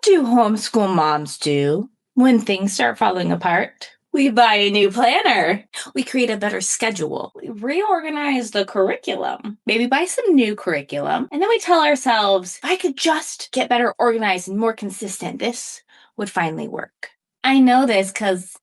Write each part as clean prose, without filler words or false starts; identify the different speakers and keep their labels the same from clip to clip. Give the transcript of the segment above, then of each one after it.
Speaker 1: do homeschool moms do when things start falling apart? We buy a new planner. We create a better schedule. We reorganize the curriculum. Maybe buy some new curriculum. And then we tell ourselves, if I could just get better organized and more consistent, this would finally work. I know this because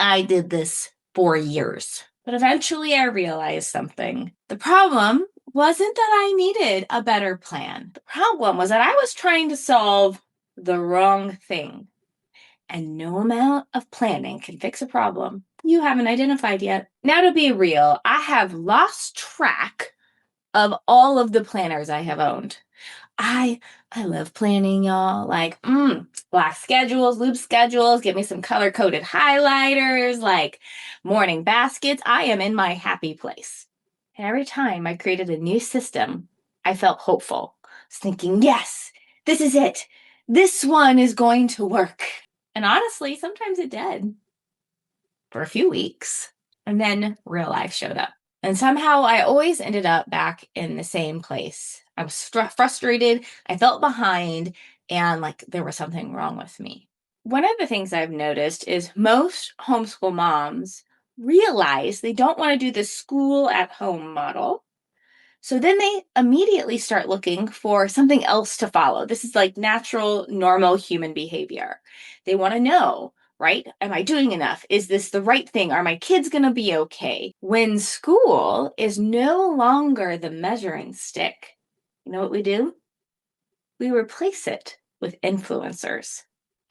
Speaker 1: I did this for years. But eventually I realized something. The problem wasn't that I needed a better plan. The problem was that I was trying to solve the wrong thing. And no amount of planning can fix a problem you haven't identified yet. Now, to be real, I have lost track of all of the planners I have owned. I love planning, y'all. Like, black schedules, loop schedules, give me some color-coded highlighters, like morning baskets. I am in my happy place. And every time I created a new system, I felt hopeful. I was thinking, yes, this is it. This one is going to work. And honestly, sometimes it did for a few weeks. And then real life showed up. And somehow I always ended up back in the same place. I was frustrated. I felt behind and like there was something wrong with me. One of the things I've noticed is most homeschool moms realize they don't want to do the school at home model. So then they immediately start looking for something else to follow. This is like natural, normal human behavior. They want to know, right? Am I doing enough? Is this the right thing? Are my kids going to be okay? When school is no longer the measuring stick, you know what we do? We replace it with influencers.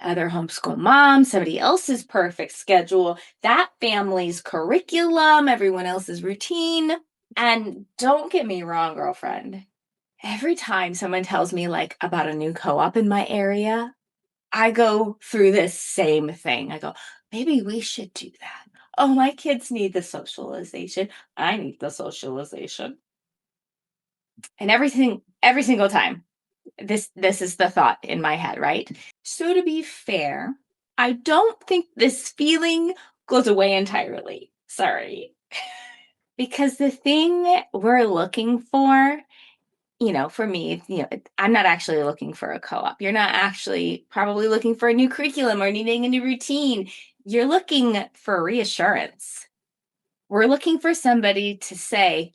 Speaker 1: Other homeschool moms, somebody else's perfect schedule, that family's curriculum, everyone else's routine. And don't get me wrong, girlfriend. Every time someone tells me like about a new co-op in my area, I go through this same thing. I go, maybe we should do that. Oh, my kids need the socialization. I need the socialization. And every single time, this is the thought in my head, right? So to be fair, I don't think this feeling goes away entirely. Sorry. Because the thing we're looking for, for me, I'm not actually looking for a co-op. You're not actually probably looking for a new curriculum or needing a new routine. You're looking for reassurance. We're looking for somebody to say,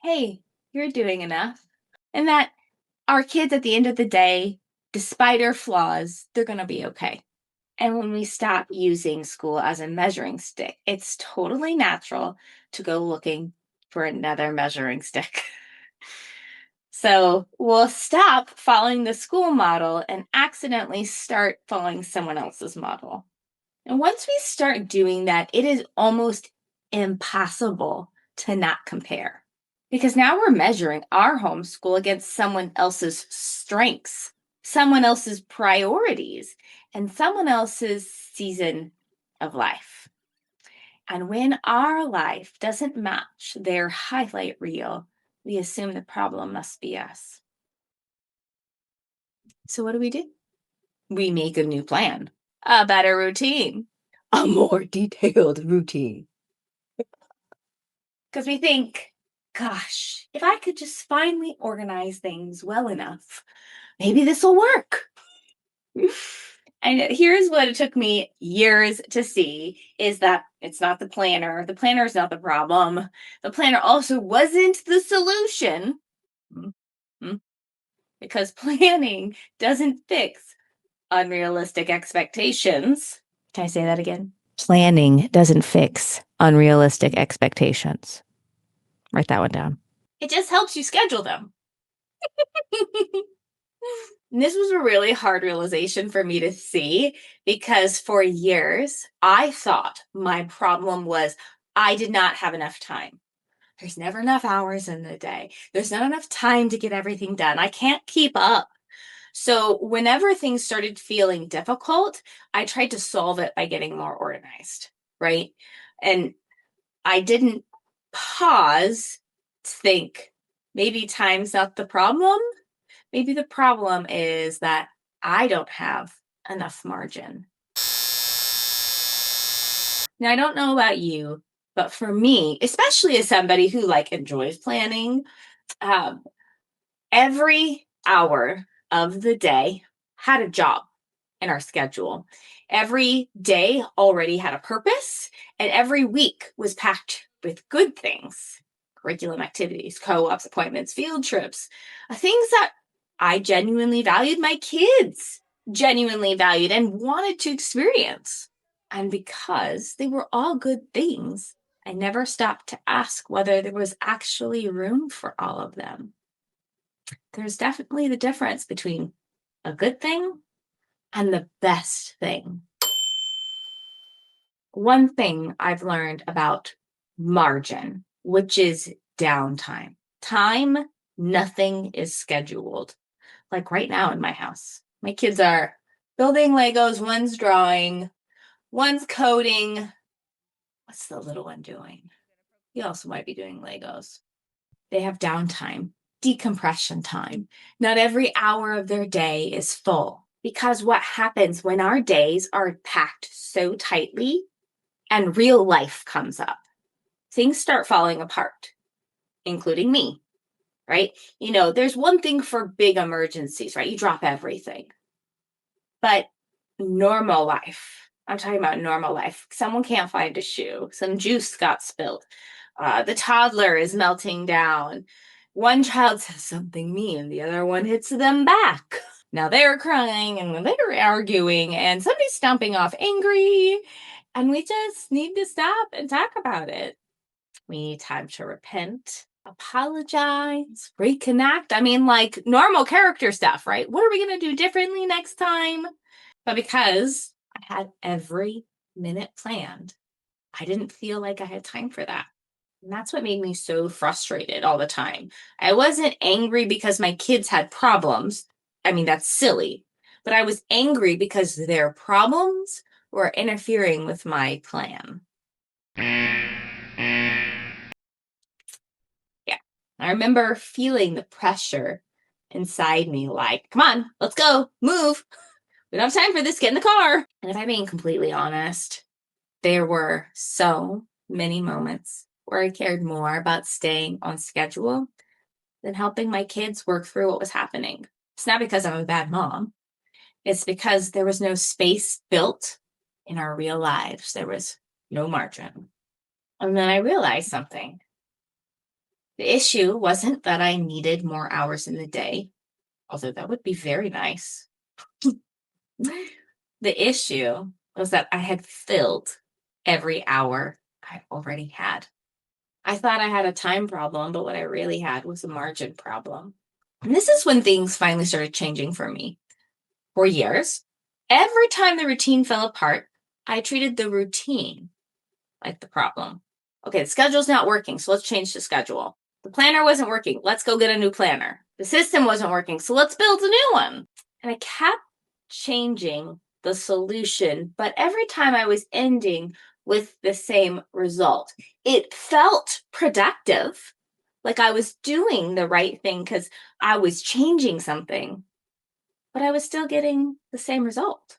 Speaker 1: hey, you're doing enough. And that our kids at the end of the day, despite our flaws, they're going to be okay. And when we stop using school as a measuring stick, it's totally natural to go looking for another measuring stick. So we'll stop following the school model and accidentally start following someone else's model. And once we start doing that, it is almost impossible to not compare. Because now we're measuring our homeschool against someone else's strengths, someone else's priorities, and someone else's season of life. And when our life doesn't match their highlight reel, we assume the problem must be us. So what do? We make a new plan, a better routine, a more detailed routine. Because we think, gosh, if I could just finally organize things well enough, maybe this will work. And here's what it took me years to see is that it's not the planner. The planner is not the problem. The planner also wasn't the solution. Because planning doesn't fix unrealistic expectations. Can I say that again? Planning doesn't fix unrealistic expectations. Write that one down. It just helps you schedule them. And this was a really hard realization for me to see because for years, I thought my problem was I did not have enough time. There's never enough hours in the day. There's not enough time to get everything done. I can't keep up. So whenever things started feeling difficult, I tried to solve it by getting more organized, right? And I didn't pause to think maybe time's not the problem. Maybe the problem is that I don't have enough margin. Now, I don't know about you, but for me, especially as somebody who enjoys planning, every hour of the day had a job. in our schedule. Every day already had a purpose, and every week was packed with good things: curriculum activities, co ops, appointments, field trips, things that I genuinely valued, my kids genuinely valued and wanted to experience. And because they were all good things, I never stopped to ask whether there was actually room for all of them. There's definitely the difference between a good thing and the best thing. One thing I've learned about margin, which is downtime. Time, nothing is scheduled. Like right now in my house, my kids are building Legos, one's drawing, one's coding. What's the little one doing? He also might be doing Legos. They have downtime, decompression time. Not every hour of their day is full, because what happens when our days are packed so tightly and real life comes up, things start falling apart, including me, right? There's one thing for big emergencies, right? You drop everything. But normal life, I'm talking about normal life. Someone can't find a shoe. Some juice got spilled. The toddler is melting down. One child says something mean, the other one hits them back. Now they're crying and they're arguing and somebody's stomping off angry. And we just need to stop and talk about it. We need time to repent, apologize, reconnect. I mean, like normal character stuff, right? What are we going to do differently next time? But because I had every minute planned, I didn't feel like I had time for that. And that's what made me so frustrated all the time. I wasn't angry because my kids had problems. I mean, that's silly. But I was angry because their problems were interfering with my plan. Yeah. I remember feeling the pressure inside me like, come on, let's go, move. We don't have time for this, get in the car. And if I'm being completely honest, there were so many moments where I cared more about staying on schedule than helping my kids work through what was happening. It's not because I'm a bad mom. It's because there was no space built in our real lives. There was no margin. And then I realized something. The issue wasn't that I needed more hours in the day, although that would be very nice. The issue was that I had filled every hour I already had. I thought I had a time problem, but what I really had was a margin problem. And this is when things finally started changing for me. For years, every time the routine fell apart, I treated the routine like the problem. Okay, the schedule's not working, so let's change the schedule. The planner wasn't working. Let's go get a new planner. The system wasn't working, so let's build a new one. And I kept changing the solution, but every time I was ending with the same result. It felt productive, like I was doing the right thing because I was changing something, but I was still getting the same result.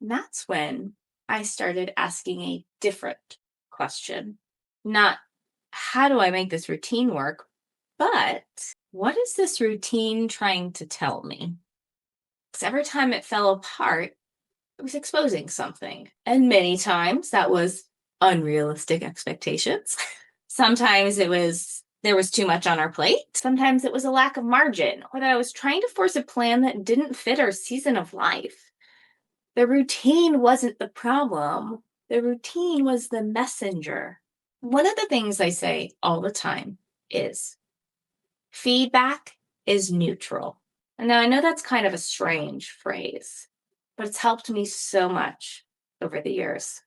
Speaker 1: And that's when I started asking a different question. Not, how do I make this routine work? But what is this routine trying to tell me? Because every time it fell apart, it was exposing something. And many times that was unrealistic expectations. Sometimes there was too much on our plate. Sometimes it was a lack of margin, or that I was trying to force a plan that didn't fit our season of life. The routine wasn't the problem. The routine was the messenger. One of the things I say all the time is feedback is neutral. And now I know that's kind of a strange phrase, but it's helped me so much over the years.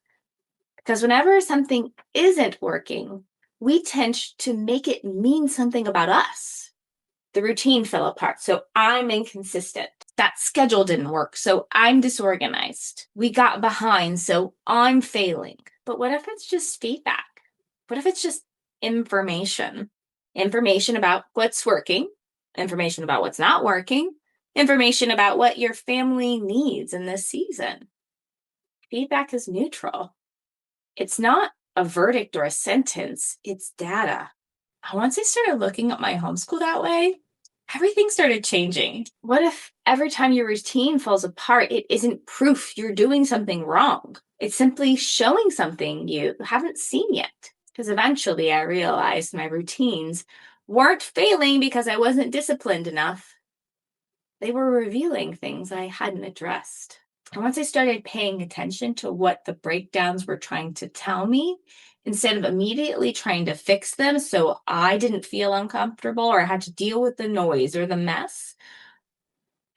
Speaker 1: Because whenever something isn't working, we tend to make it mean something about us. The routine fell apart, so I'm inconsistent. That schedule didn't work, so I'm disorganized. We got behind, so I'm failing. But what if it's just feedback? What if it's just information? Information about what's working, information about what's not working, information about what your family needs in this season. Feedback is neutral. It's not a verdict or a sentence, it's data. Once I started looking at my homeschool that way, Everything started changing. What if every time your routine falls apart, it isn't proof you're doing something wrong? It's simply showing something you haven't seen yet. Because eventually I realized my routines weren't failing because I wasn't disciplined enough. They were revealing things I hadn't addressed. And once I started paying attention to what the breakdowns were trying to tell me, instead of immediately trying to fix them so I didn't feel uncomfortable or had to deal with the noise or the mess,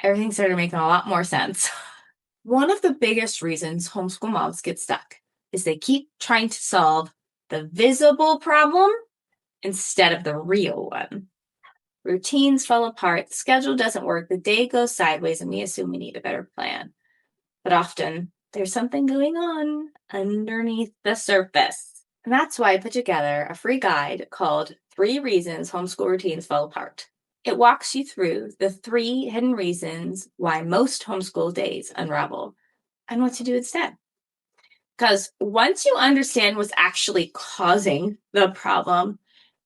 Speaker 1: everything started making a lot more sense. One of the biggest reasons homeschool moms get stuck is they keep trying to solve the visible problem instead of the real one. Routines fall apart, the schedule doesn't work, the day goes sideways, and we assume we need a better plan. But often there's something going on underneath the surface. And that's why I put together a free guide called 3 Reasons Homeschool Routines Fall Apart. It walks you through the 3 hidden reasons why most homeschool days unravel and what to do instead. Because once you understand what's actually causing the problem,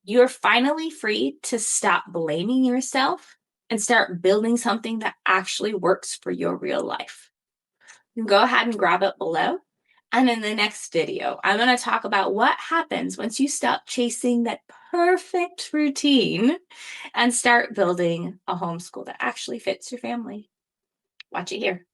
Speaker 1: you're finally free to stop blaming yourself and start building something that actually works for your real life. You can go ahead and grab it below. And in the next video, I'm going to talk about what happens once you stop chasing that perfect routine and start building a homeschool that actually fits your family. Watch it here.